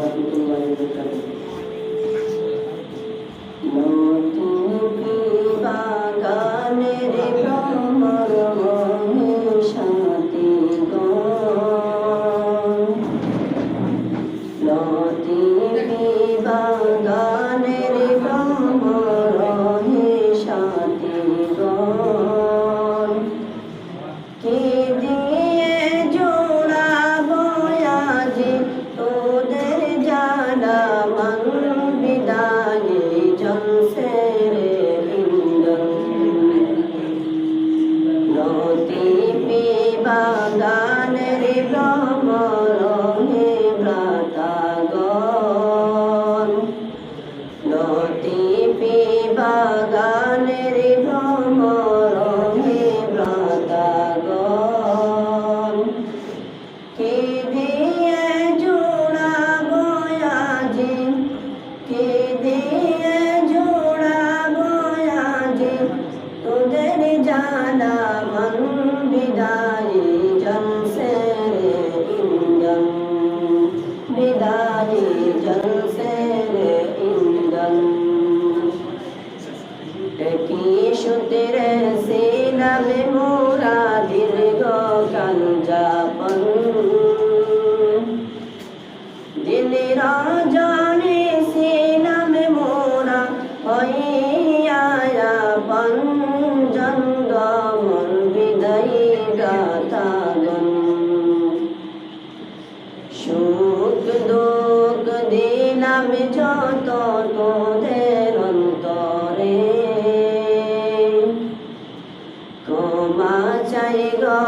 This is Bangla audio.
warahmatullahi wabarakatuh. নতুকি বাগানের ভ্রমর সাথী নতুকি বাগানের ভ্রমর সাথী কি দিয়ে জোড়াবো আজি তোদের জানা মন বিদায়ে জলসে রে ইন্দন নদী বাগানের ভ্রমর হে ভ্রাতাগণ নদী বাগানের ভ্রমর হে ভ্রাতাগণ কি দিয়ে জোড়াবো আজি কি দিয়ে জোড়াবো আজি তোদের জানা মন বিদায়ী জলসে রে ইন্দন বিদায়ী জলসে রে ইন্দন কি সূত্রে সিনামে মোরা দীর্ঘ কাল যাপন দিন রজনী সিনামে মোরা হইয়া পঞ্জঙ্গ মোর বিদায়ী গাথাগন সুখ দুঃখ দিলাম যত তোদের অন্তরে ক্ষমা চাই গো